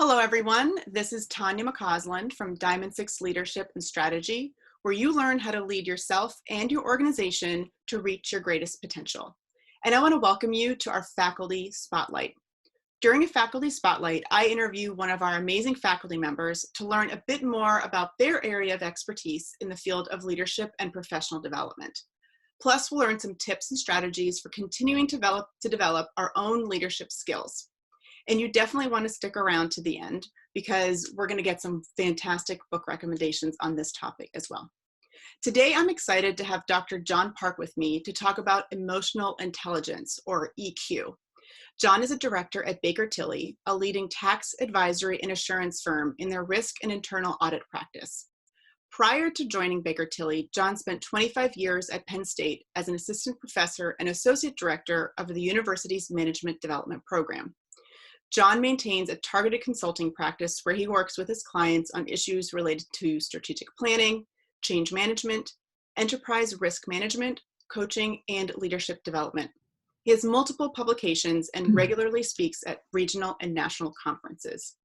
Hello, everyone. This is Tanya McCausland from Diamond Six Leadership and Strategy, where you learn how to lead yourself and your organization to reach your greatest potential. And I want to welcome you to our Faculty Spotlight. During a Faculty Spotlight, I interview one of our amazing faculty members to learn a bit more about their area of expertise in the field of leadership and professional development. Plus, we'll learn some tips and strategies for continuing to develop our own leadership skills. And you definitely want to stick around to the end because we're going to get some fantastic book recommendations on this topic as well. Today, I'm excited to have Dr. John Park with me to talk about emotional intelligence, or EQ. John is a director at Baker Tilly, a leading tax advisory and assurance firm in their risk and internal audit practice. Prior to joining Baker Tilly, John spent 25 years at Penn State as an assistant professor and associate director of the university's management development program. John maintains a targeted consulting practice where he works with his clients on issues related to strategic planning, change management, enterprise risk management, coaching, and leadership development. He has multiple publications and regularly speaks at regional and national conferences.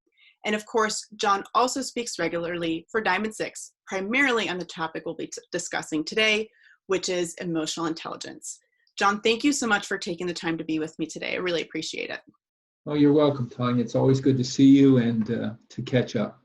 And of course, John also speaks regularly for Diamond Six, primarily on the topic we'll be discussing today, which is emotional intelligence. John, thank you so much for taking the time to be with me today. I really appreciate it. Oh, you're welcome, Tanya. It's always good to see you and to catch up.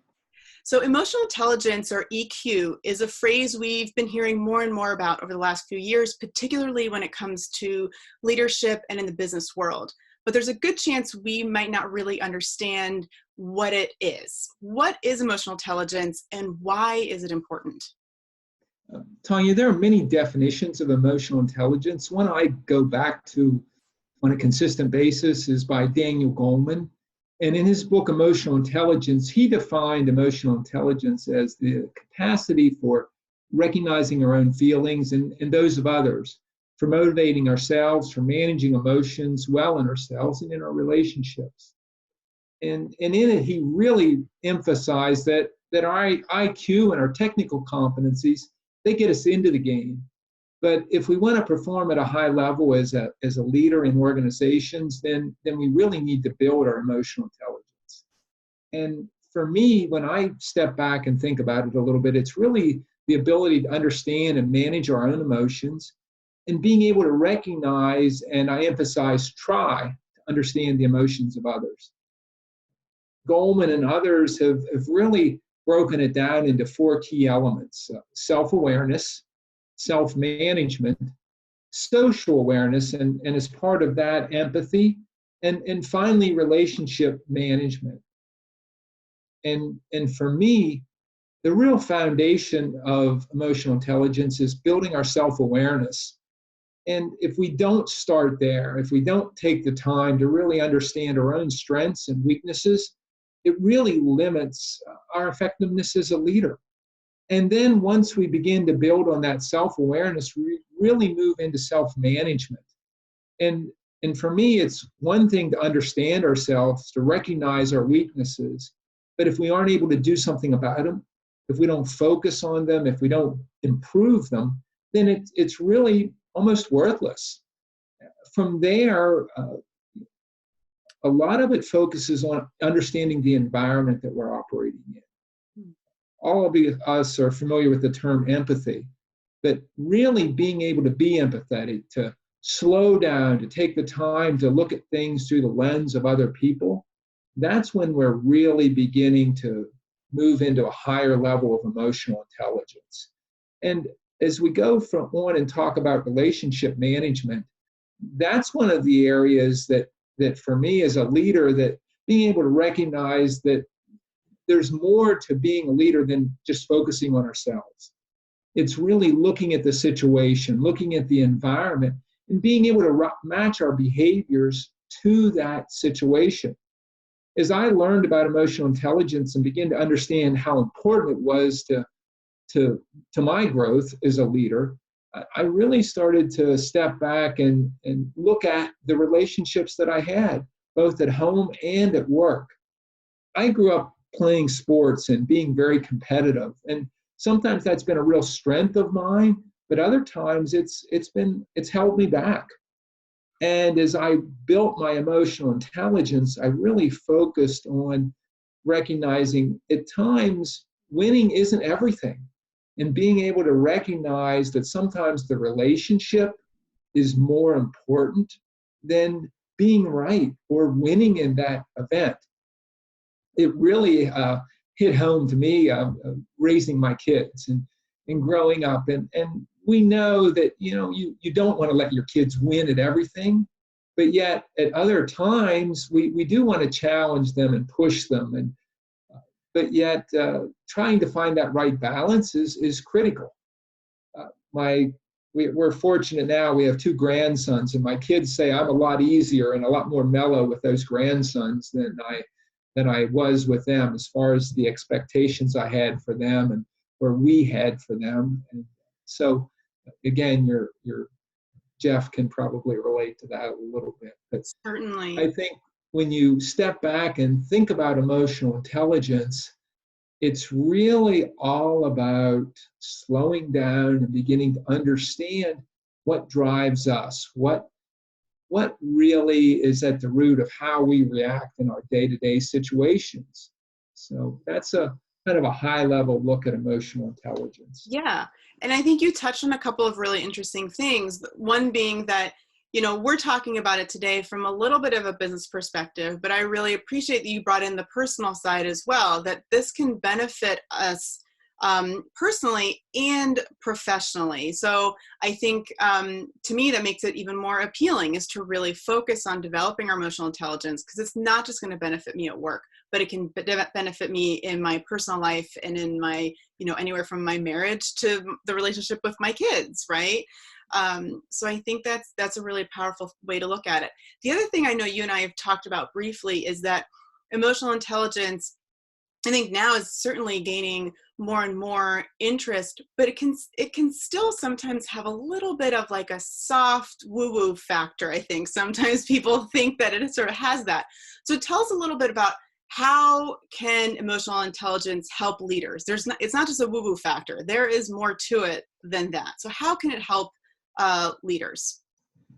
So emotional intelligence, or EQ, is a phrase we've been hearing more and more about over the last few years, particularly when it comes to leadership and in the business world. But there's a good chance we might not really understand what it is. What is emotional intelligence and why is it important? Tanya, there are many definitions of emotional intelligence. One I go back to on a consistent basis is by Daniel Goleman. And in his book, Emotional Intelligence, he defined emotional intelligence as the capacity for recognizing our own feelings and those of others, for motivating ourselves, for managing emotions well in ourselves and in our relationships. And in it, he really emphasized that our IQ and our technical competencies, they get us into the game. But if we want to perform at a high level as a leader in organizations, then we really need to build our emotional intelligence. And for me, when I step back and think about it a little bit, it's really the ability to understand and manage our own emotions and being able to recognize, and I emphasize try to understand the emotions of others. Goleman and others have really broken it down into four key elements: self-awareness, self-management, social awareness, and as part of that, empathy, and finally, relationship management. And for me, the real foundation of emotional intelligence is building our self-awareness. And if we don't start there, if we don't take the time to really understand our own strengths and weaknesses, it really limits our effectiveness as a leader. And then once we begin to build on that self-awareness, we really move into self-management. And for me, it's one thing to understand ourselves, to recognize our weaknesses. But if we aren't able to do something about them, if we don't focus on them, if we don't improve them, then it's really almost worthless. From there, a lot of it focuses on understanding the environment that we're operating in. All of us are familiar with the term empathy, but really being able to be empathetic, to slow down, to take the time to look at things through the lens of other people, that's when we're really beginning to move into a higher level of emotional intelligence. And as we go on and talk about relationship management, that's one of the areas that for me as a leader, that being able to recognize that there's more to being a leader than just focusing on ourselves. It's really looking at the situation, looking at the environment, and being able to match our behaviors to that situation. As I learned about emotional intelligence and began to understand how important it was to my growth as a leader, I really started to step back and look at the relationships that I had, both at home and at work. I grew up playing sports and being very competitive. And sometimes that's been a real strength of mine, but other times it's held me back. And as I built my emotional intelligence, I really focused on recognizing at times winning isn't everything, and being able to recognize that sometimes the relationship is more important than being right or winning in that event. It really hit home to me raising my kids and growing up. And we know that, you don't want to let your kids win at everything, but yet at other times we do want to challenge them and push them. But yet trying to find that right balance is critical. We're fortunate now, we have 2 grandsons, and my kids say I'm a lot easier and a lot more mellow with those grandsons than I was with them, as far as the expectations I had for them and where we had for them. And so again, your Jeff can probably relate to that a little bit. But Certainly. I think when you step back and think about emotional intelligence, it's really all about slowing down and beginning to understand what drives us, what really is at the root of how we react in our day-to-day situations. So that's a kind of a high-level look at emotional intelligence. Yeah. And I think you touched on a couple of really interesting things. One being that, we're talking about it today from a little bit of a business perspective, but I really appreciate that you brought in the personal side as well, that this can benefit us personally and professionally. So I think to me, that makes it even more appealing, is to really focus on developing our emotional intelligence, because it's not just going to benefit me at work, but it can benefit me in my personal life and in my, anywhere from my marriage to the relationship with my kids, right? So I think that's a really powerful way to look at it. The other thing I know you and I have talked about briefly is that emotional intelligence, I think now, is certainly gaining more and more interest, but it can still sometimes have a little bit of like a soft woo-woo factor. I think sometimes people think that it sort of has that. So tell us a little bit about how can emotional intelligence help leaders? It's not just a woo-woo factor. There is more to it than that. So how can it help leaders?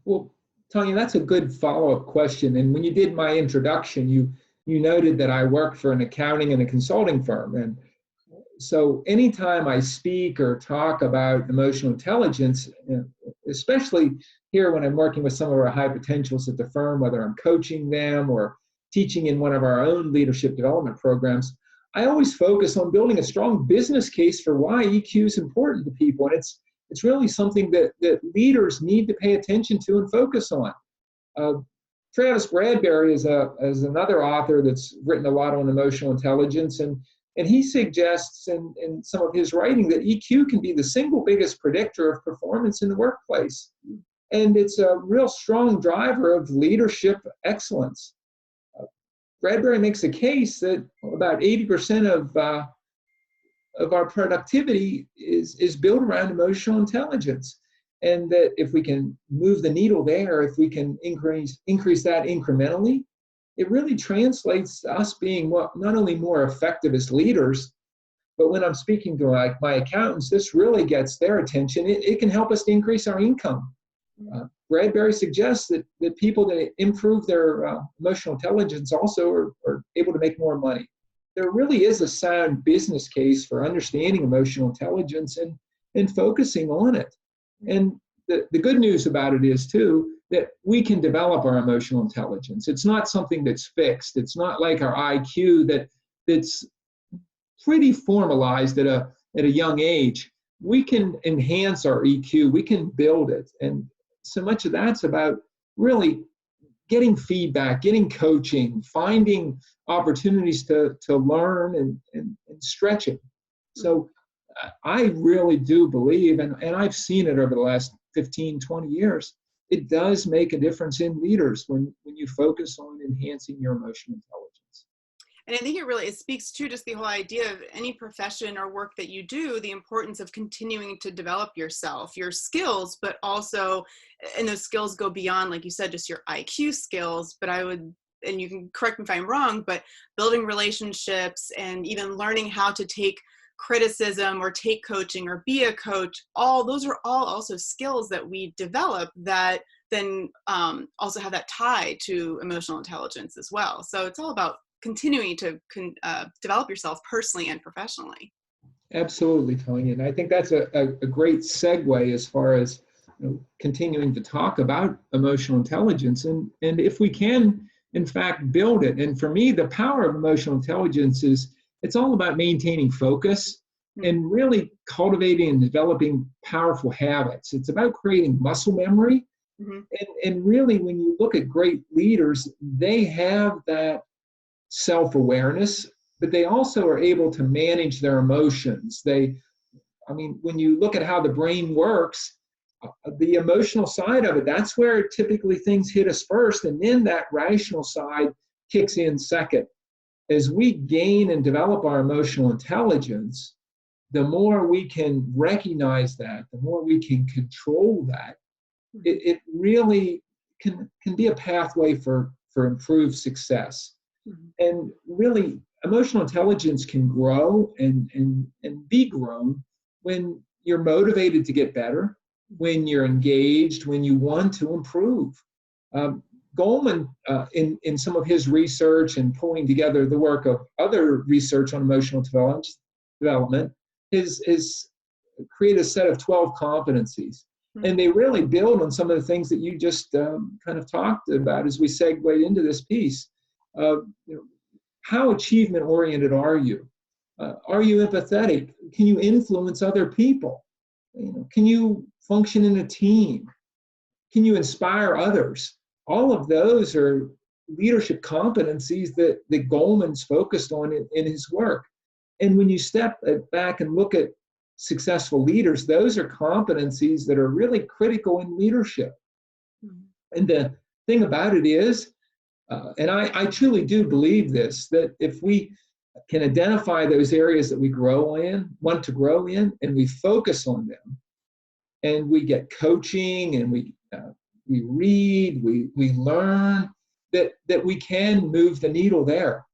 Well, Tanya, that's a good follow-up question. And when you did my introduction, you noted that I work for an accounting and a consulting firm. And so anytime I speak or talk about emotional intelligence, especially here when I'm working with some of our high potentials at the firm, whether I'm coaching them or teaching in one of our own leadership development programs, I always focus on building a strong business case for why EQ is important to people. And it's really something that leaders need to pay attention to and focus on. Travis Bradberry is another author that's written a lot on emotional intelligence, and he suggests in some of his writing that EQ can be the single biggest predictor of performance in the workplace. And it's a real strong driver of leadership excellence. Bradberry makes a case that about 80% of our productivity is built around emotional intelligence. And that if we can move the needle there, if we can increase that incrementally, it really translates to us being not only more effective as leaders, but when I'm speaking to my accountants, this really gets their attention. It can help us to increase our income. Bradberry suggests that people that improve their emotional intelligence also are able to make more money. There really is a sound business case for understanding emotional intelligence and focusing on it. And the good news about it is, too, that we can develop our emotional intelligence. It's not something that's fixed. It's not like our IQ that's pretty formalized at a young age. We can enhance our EQ. We can build it. And so much of that's about really getting feedback, getting coaching, finding opportunities to learn and stretching. So I really do believe, and I've seen it over the last 15, 20 years, it does make a difference in leaders when you focus on enhancing your emotional intelligence. And I think it speaks to just the whole idea of any profession or work that you do, the importance of continuing to develop yourself, your skills, but also, and those skills go beyond, like you said, just your IQ skills, but and you can correct me if I'm wrong, but building relationships and even learning how to take criticism or take coaching or be a coach, those are all also skills that we develop that then also have that tie to emotional intelligence as well. So it's all about continuing to develop yourself personally and professionally. Absolutely, Tanya. And I think that's a great segue as far as continuing to talk about emotional intelligence. And if we can, in fact, build it. And for me, the power of emotional intelligence is it's all about maintaining focus and really cultivating and developing powerful habits. It's about creating muscle memory. Mm-hmm. And really, when you look at great leaders, they have that self-awareness, but they also are able to manage their emotions. When you look at how the brain works, the emotional side of it, that's where typically things hit us first, and then that rational side kicks in second. As we gain and develop our emotional intelligence, the more we can recognize that, the more we can control that, it really can be a pathway for improved success. Mm-hmm. And really, emotional intelligence can grow and be grown when you're motivated to get better, when you're engaged, when you want to improve. Goleman, in some of his research and pulling together the work of other research on emotional development, has created a set of 12 competencies. Mm-hmm. And they really build on some of the things that you just kind of talked about as we segued into this piece. How achievement-oriented are you? Are you empathetic? Can you influence other people? Can you function in a team? Can you inspire others? All of those are leadership competencies that Goleman's focused on in his work. And when you step back and look at successful leaders, those are competencies that are really critical in leadership. Mm-hmm. And the thing about it is, and I truly do believe this, that if we can identify those areas that we want to grow in, and we focus on them, and we get coaching, and we read, we learn, that we can move the needle there.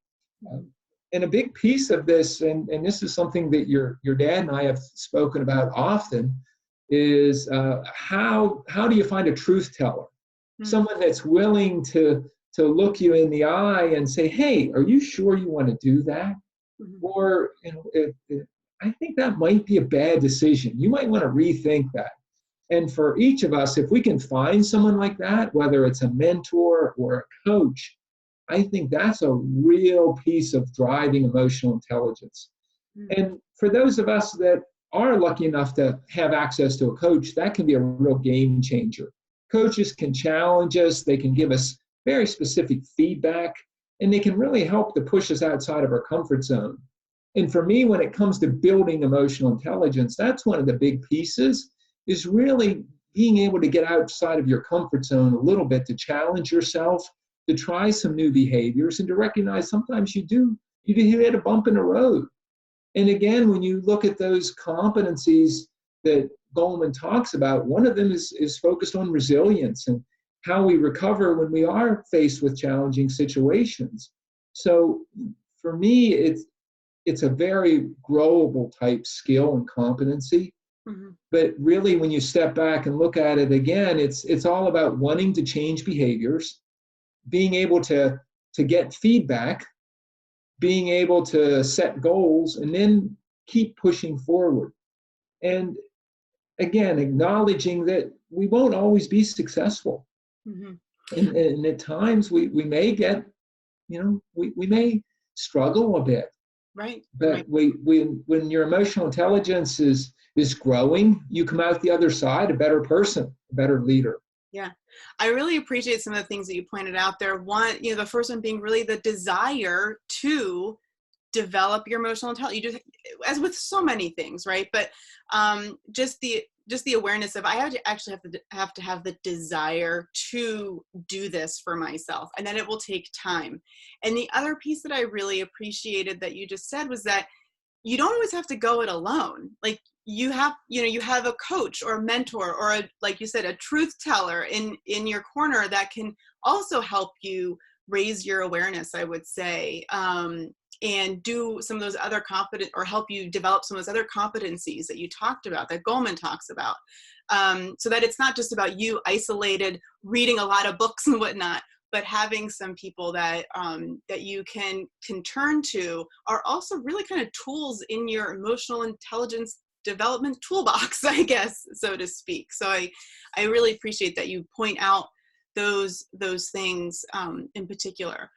And a big piece of this, and this is something that your dad and I have spoken about often, is how do you find a truth teller? Mm-hmm. Someone that's willing to look you in the eye and say, hey, are you sure you want to do that? Mm-hmm. Or, I think that might be a bad decision. You might want to rethink that. And for each of us, if we can find someone like that, whether it's a mentor or a coach, I think that's a real piece of driving emotional intelligence. Mm-hmm. And for those of us that are lucky enough to have access to a coach, that can be a real game changer. Coaches can challenge us, they can give us very specific feedback, and they can really help to push us outside of our comfort zone. And for me, when it comes to building emotional intelligence, that's one of the big pieces, is really being able to get outside of your comfort zone a little bit, to challenge yourself, to try some new behaviors, and to recognize sometimes you hit a bump in the road. And again, when you look at those competencies that Goleman talks about, one of them is focused on resilience and how we recover when we are faced with challenging situations. So for me, it's a very growable type skill and competency. Mm-hmm. But really, when you step back and look at it again, it's all about wanting to change behaviors, being able to get feedback, being able to set goals, and then keep pushing forward. And again, acknowledging that we won't always be successful. Mm-hmm. And at times we may get, we may struggle a bit. Right. But right. When your emotional intelligence is growing, you come out the other side a better person, a better leader. Yeah. I really appreciate some of the things that you pointed out there. One, the first one being really the desire to develop your emotional intelligence. You just, as with so many things, right? But just the awareness of, I actually have to have the desire to do this for myself, and then it will take time. And the other piece that I really appreciated that you just said was that you don't always have to go it alone. Like you have a coach or a mentor or like you said, a truth teller in your corner that can also help you raise your awareness, I would say, and do some of those other or help you develop some of those other competencies that you talked about, that Goleman talks about, so that it's not just about you isolated, reading a lot of books and whatnot, but having some people that that you can turn to are also really kind of tools in your emotional intelligence development toolbox, I guess, so to speak. So I really appreciate that you point out those things in particular.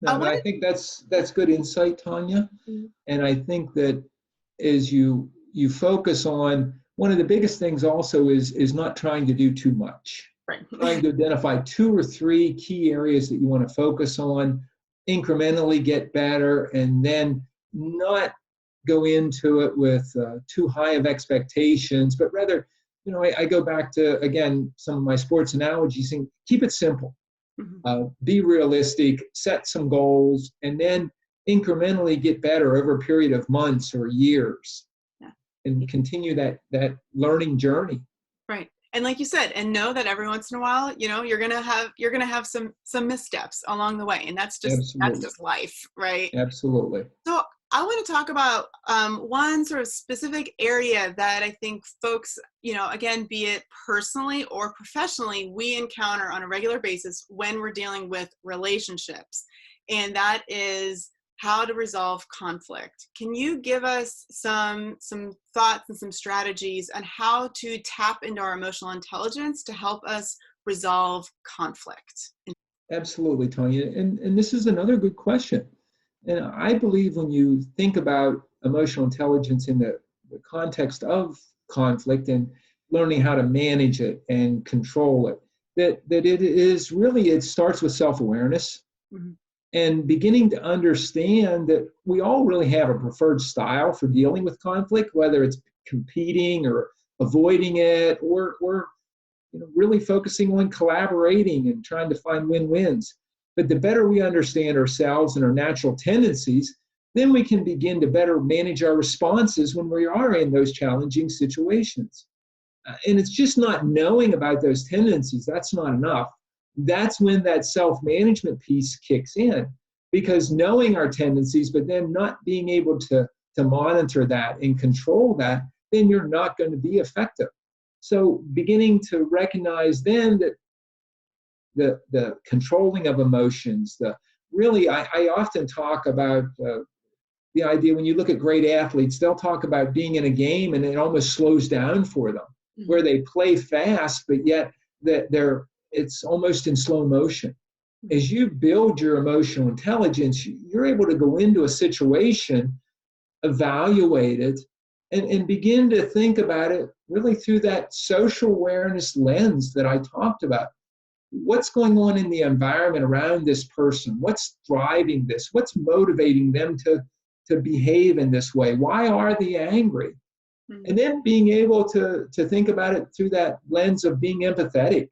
No, I think that's good insight, Tanya. Mhm. And I think that as you focus on, one of the biggest things also is not trying to do too much. Right. Trying to identify 2 or 3 key areas that you want to focus on, incrementally get better, and then not go into it with too high of expectations, but rather, I go back to, again, some of my sports analogies, and keep it simple. Be realistic, set some goals, and then incrementally get better over a period of months or years, and continue that learning journey. Right. And like you said, and know that every once in a while, you're gonna have some missteps along the way, and that's just life, right? Absolutely. So I want to talk about one sort of specific area that I think folks, again, be it personally or professionally, we encounter on a regular basis when we're dealing with relationships, and that is how to resolve conflict. Can you give us some thoughts and some strategies on how to tap into our emotional intelligence to help us resolve conflict? Absolutely, Tanya. And this is another good question. And I believe when you think about emotional intelligence in the context of conflict and learning how to manage it and control it, that it starts with self-awareness. Mm-hmm. And beginning to understand that we all really have a preferred style for dealing with conflict, whether it's competing or avoiding it, or really focusing on collaborating and trying to find win-wins. But the better we understand ourselves and our natural tendencies, then we can begin to better manage our responses when we are in those challenging situations. And it's just not knowing about those tendencies. That's not enough. That's when that self-management piece kicks in, because knowing our tendencies, but then not being able to monitor that and control that, then you're not going to be effective. So beginning to recognize then that the controlling of emotions, I often talk about the idea, when you look at great athletes, they'll talk about being in a game and it almost slows down for them, mm-hmm. where they play fast, but yet it's almost in slow motion. As you build your emotional intelligence, you're able to go into a situation, evaluate it, and begin to think about it really through that social awareness lens that I talked about. What's going on in the environment around this person? What's driving this? What's motivating them to behave in this way? Why are they angry? Mm-hmm. And then being able to think about it through that lens of being empathetic.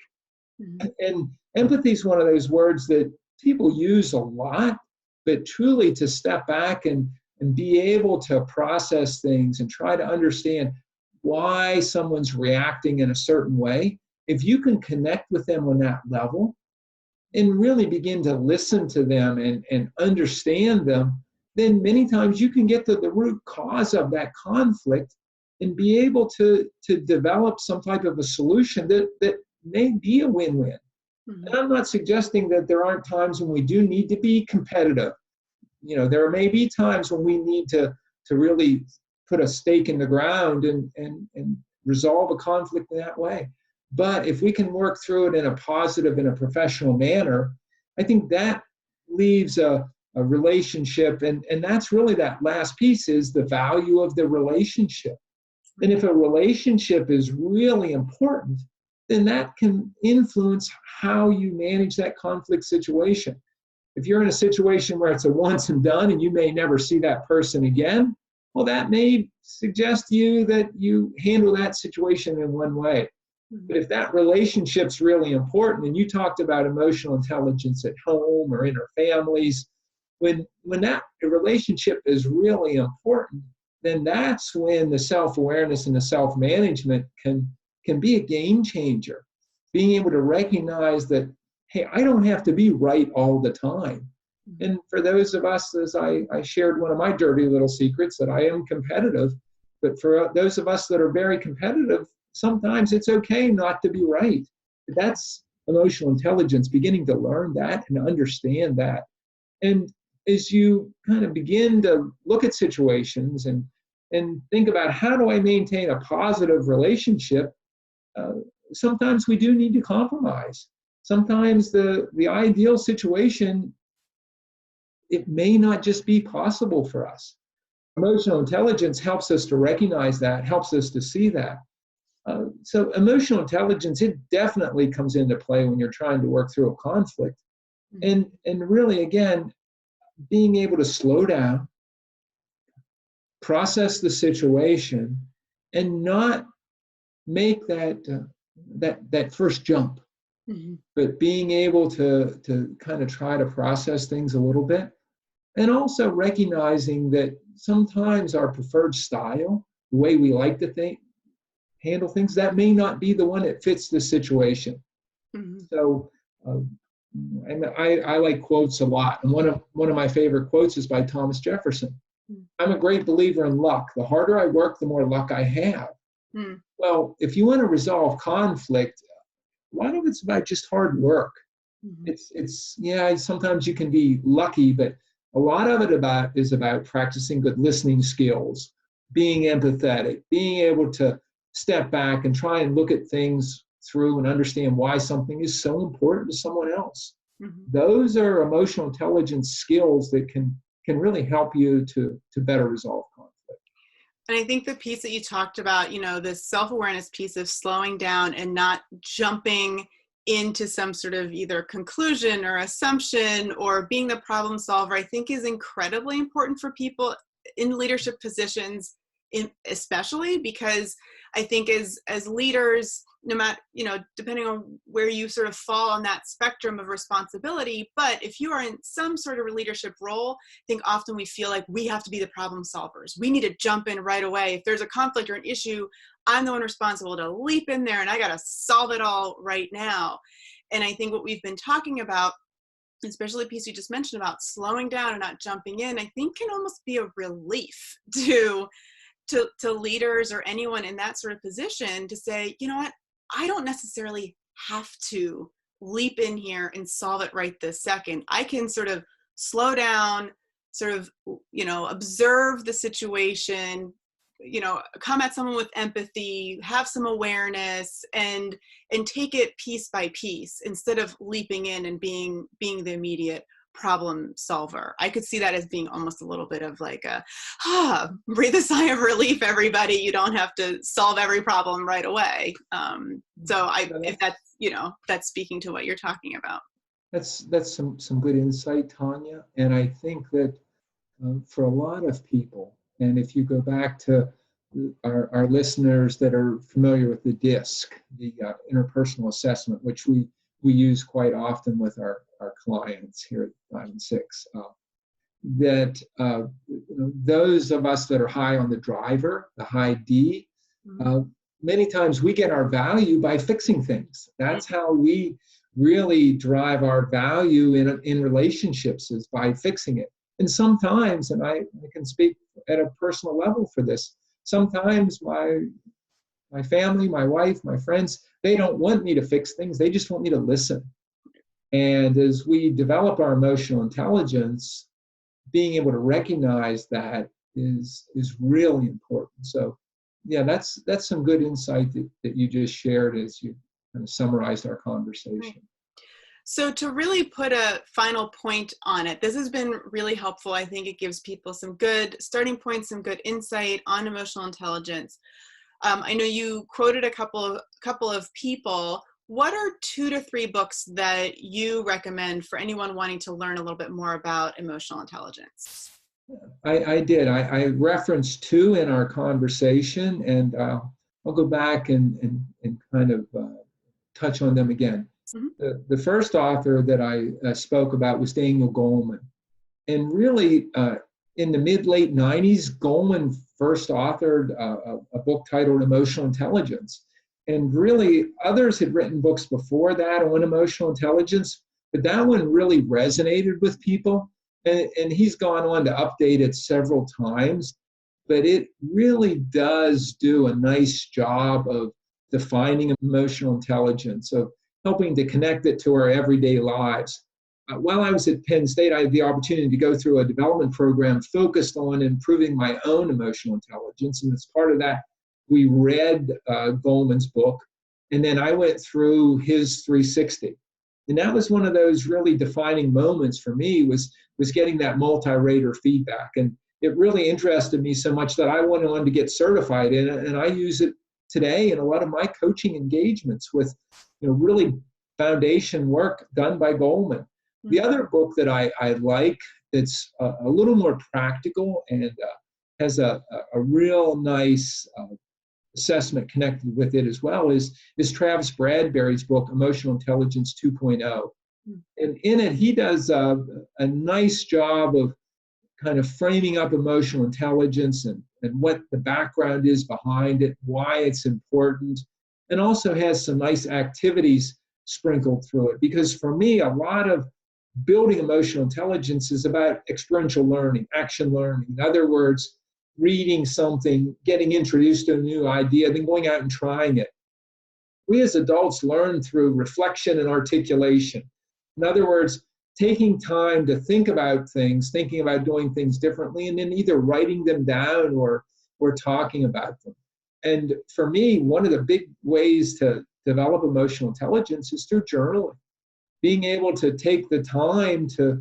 Mm-hmm. And empathy is one of those words that people use a lot, but truly to step back and be able to process things and try to understand why someone's reacting in a certain way. If you can connect with them on that level and really begin to listen to them and understand them, then many times you can get to the root cause of that conflict and be able to develop some type of a solution that may be a win-win. Mm-hmm. And I'm not suggesting that there aren't times when we do need to be competitive. There may be times when we need to really put a stake in the ground and resolve a conflict in that way. But if we can work through it in a positive and a professional manner, I think that leaves a relationship, and that's really that last piece, is the value of the relationship. And if a relationship is really important, then that can influence how you manage that conflict situation. If you're in a situation where it's a once and done and you may never see that person again, well, that may suggest to you that you handle that situation in one way. Mm-hmm. But if that relationship's really important, and you talked about emotional intelligence at home or in our families, when that relationship is really important, then that's when the self-awareness and the self-management can be a game changer. Being able to recognize that, hey, I don't have to be right all the time. Mm-hmm. And for those of us, as I shared one of my dirty little secrets, that I am competitive, but for those of us that are very competitive, sometimes it's okay not to be right. That's emotional intelligence, beginning to learn that and understand that. And as you kind of begin to look at situations and think about how do I maintain a positive relationship, sometimes we do need to compromise. Sometimes the ideal situation, it may not just be possible for us. Emotional intelligence helps us to recognize that, helps us to see that. So emotional intelligence, it definitely comes into play when you're trying to work through a conflict. And really, again, being able to slow down, process the situation, and not make that first jump, but being able to kind of try to process things a little bit, and also recognizing that sometimes our preferred style, the way we like to handle things, that may not be the one that fits the situation. So and I like quotes a lot, and one of my favorite quotes is by Thomas Jefferson. I'm a great believer in luck. The harder I work, the more luck I have. Well, if you want to resolve conflict, a lot of it's about just hard work. It's sometimes you can be lucky, but a lot of it is about practicing good listening skills, being empathetic, being able to step back and try and look at things through and understand why something is so important to someone else. Those are emotional intelligence skills that can really help you to better resolve conflict. And I think the piece that you talked about, this self-awareness piece of slowing down and not jumping into some sort of either conclusion or assumption or being the problem solver, I think is incredibly important for people in leadership positions, especially because I think as leaders, no matter, depending on where you sort of fall on that spectrum of responsibility, but if you are in some sort of a leadership role, I think often we feel like we have to be the problem solvers. We need to jump in right away. If there's a conflict or an issue, I'm the one responsible to leap in there and I got to solve it all right now. And I think what we've been talking about, especially the piece you just mentioned about slowing down and not jumping in, I think can almost be a relief to leaders or anyone in that sort of position to say, you know what, I don't necessarily have to leap in here and solve it right this second. I can sort of slow down, sort of, observe the situation, come at someone with empathy, have some awareness, and take it piece by piece instead of leaping in and being the immediate problem solver. I could see that as being almost a little bit of like breathe a sigh of relief, everybody. You don't have to solve every problem right away. If that's, that's speaking to what you're talking about. That's some good insight, Tanya. And I think that for a lot of people, and if you go back to our listeners that are familiar with the DISC, the interpersonal assessment, which we use quite often with our clients here at Diamond Six, those of us that are high on the driver, the high D, many times we get our value by fixing things. That's how we really drive our value in relationships, is by fixing it. And sometimes, and I can speak at a personal level for this, sometimes my family, my wife, my friends, they don't want me to fix things. They just want me to listen. And as we develop our emotional intelligence, being able to recognize that is really important. So yeah, that's some good insight that you just shared as you kind of summarized our conversation. So to really put a final point on it, this has been really helpful. I think it gives people some good starting points, some good insight on emotional intelligence. I know you quoted a couple of people. What are 2 to 3 books that you recommend for anyone wanting to learn a little bit more about emotional intelligence? I did. I referenced 2 in our conversation, and I'll go back and kind of touch on them again. The first author that I spoke about was Daniel Goleman. And really, in the mid-late 90s, Goleman first authored a book titled Emotional Intelligence. And really, others had written books before that on emotional intelligence, but that one really resonated with people. And he's gone on to update it several times, but it really does do a nice job of defining emotional intelligence, of helping to connect it to our everyday lives. While I was at Penn State, I had the opportunity to go through a development program focused on improving my own emotional intelligence. And as part of that, we read Goleman's book, and then I went through his 360. And that was one of those really defining moments for me, was getting that multi-rater feedback. And it really interested me so much that I went on to get certified in it, and I use it today in a lot of my coaching engagements with, really foundation work done by Goleman. The other book that I like that's a little more practical and has a real nice assessment connected with it as well is Travis Bradberry's book, Emotional Intelligence 2.0. And in it, he does a nice job of kind of framing up emotional intelligence and what the background is behind it, why it's important, and also has some nice activities sprinkled through it. Because for me, a lot of building emotional intelligence is about experiential learning, action learning. In other words, reading something, getting introduced to a new idea, then going out and trying it. We as adults learn through reflection and articulation. In other words, taking time to think about things, thinking about doing things differently, and then either writing them down or talking about them. And for me, one of the big ways to develop emotional intelligence is through journaling. Being able to take the time to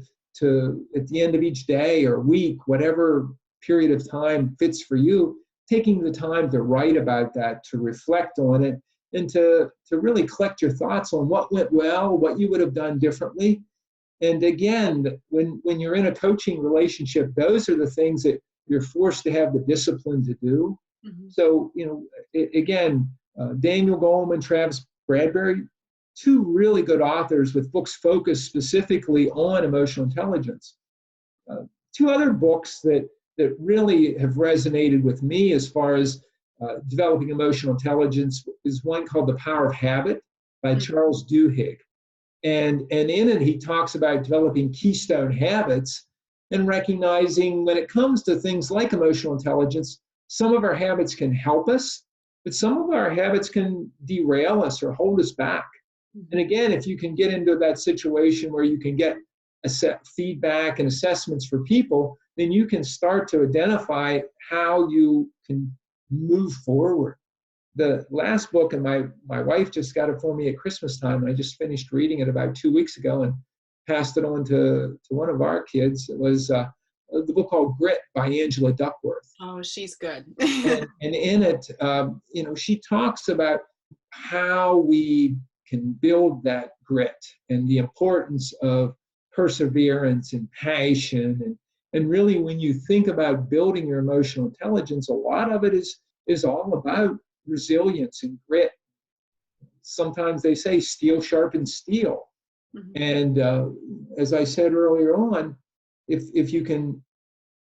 at the end of each day or week, whatever period of time fits for you, taking the time to write about that, to reflect on it, and to really collect your thoughts on what went well, what you would have done differently. And again, when you're in a coaching relationship, those are the things that you're forced to have the discipline to do. Mm-hmm. So, Daniel Goleman, Travis Bradberry, two really good authors with books focused specifically on emotional intelligence. Two other books that really have resonated with me as far as developing emotional intelligence is one called The Power of Habit by Charles Duhigg. And in it, he talks about developing keystone habits and recognizing when it comes to things like emotional intelligence, some of our habits can help us, but some of our habits can derail us or hold us back. And again, if you can get into that situation where you can get feedback and assessments for people, then you can start to identify how you can move forward. The last book, and my wife just got it for me at Christmas time, and I just finished reading it about 2 weeks ago and passed it on to one of our kids. It was the book called Grit by Angela Duckworth. Oh, she's good. and in it, she talks about how we can build that grit and the importance of perseverance and passion. And really, when you think about building your emotional intelligence, a lot of it is all about resilience and grit. Sometimes they say steel sharpens steel. Mm-hmm. And as I said earlier on, if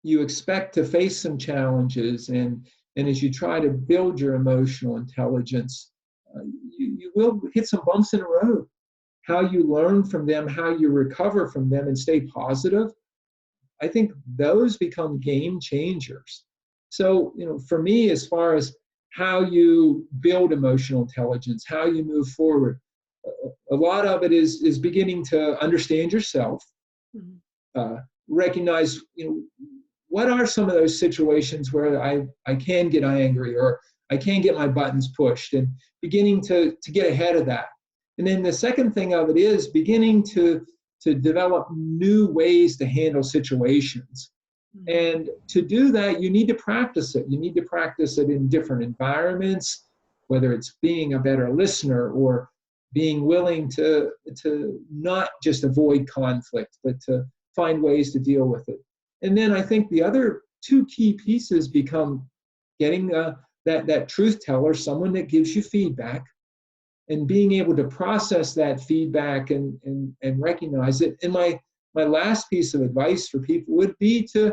you expect to face some challenges, and as you try to build your emotional intelligence, you will hit some bumps in the road. How you learn from them, how you recover from them and stay positive, I think those become game changers. So, for me, as far as how you build emotional intelligence, how you move forward, a lot of it is beginning to understand yourself, recognize, what are some of those situations where I can get angry or I can get my buttons pushed, and beginning to get ahead of that. And then the second thing of it is beginning to develop new ways to handle situations. And to do that, you need to practice it. You need to practice it in different environments, whether it's being a better listener or being willing to not just avoid conflict, but to find ways to deal with it. And then I think the other two key pieces become getting that truth teller, someone that gives you feedback, and being able to process that feedback and recognize it. And my last piece of advice for people would be to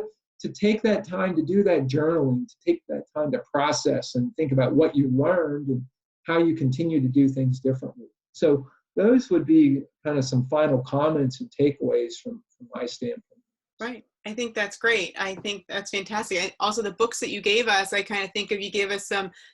take that time to do that journaling, to take that time to process and think about what you learned and how you continue to do things differently. So those would be kind of some final comments and takeaways from my standpoint. Right. I think that's great. I think that's fantastic. Also, the books that you gave us, I kind of think of, you gave us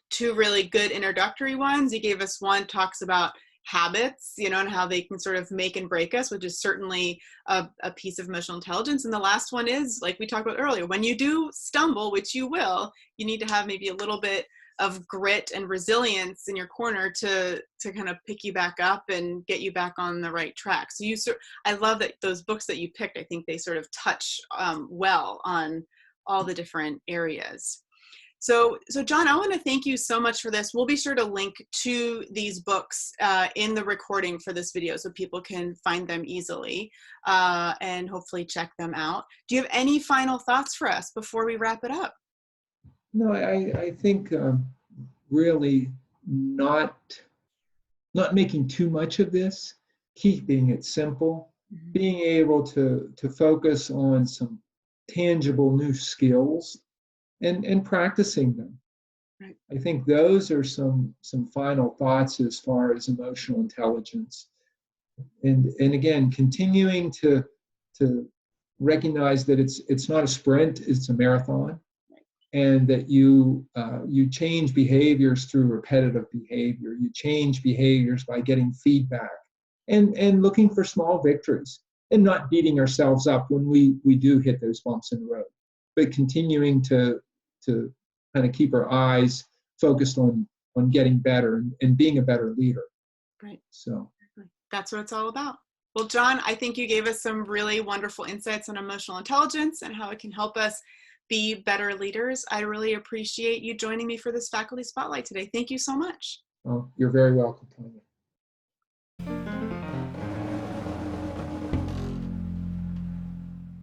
two really good introductory ones. You gave us one talks about habits, you know, and how they can sort of make and break us, which is certainly a piece of emotional intelligence. And the last one is, like we talked about earlier, when you do stumble, which you will, you need to have maybe a little bit of grit and resilience in your corner to kind of pick you back up and get you back on the right track. So I love that those books that you picked, I think they sort of touch well on all the different areas. So John, I want to thank you so much for this. We'll be sure to link to these books in the recording for this video so people can find them easily and hopefully check them out. Do you have any final thoughts for us before we wrap it up? No, I think really not making too much of this, keeping it simple, being able to focus on some tangible new skills and practicing them. Right. I think those are some final thoughts as far as emotional intelligence. And again, continuing to recognize that it's not a sprint, it's a marathon. And that you change behaviors through repetitive behavior. You change behaviors by getting feedback and looking for small victories and not beating ourselves up when we do hit those bumps in the road, but continuing to kind of keep our eyes focused on getting better and being a better leader. Right. So that's what it's all about. Well, John, I think you gave us some really wonderful insights on emotional intelligence and how it can help us be better leaders. I really appreciate you joining me for this Faculty Spotlight today. Thank you so much. Oh, you're very welcome, Tanya.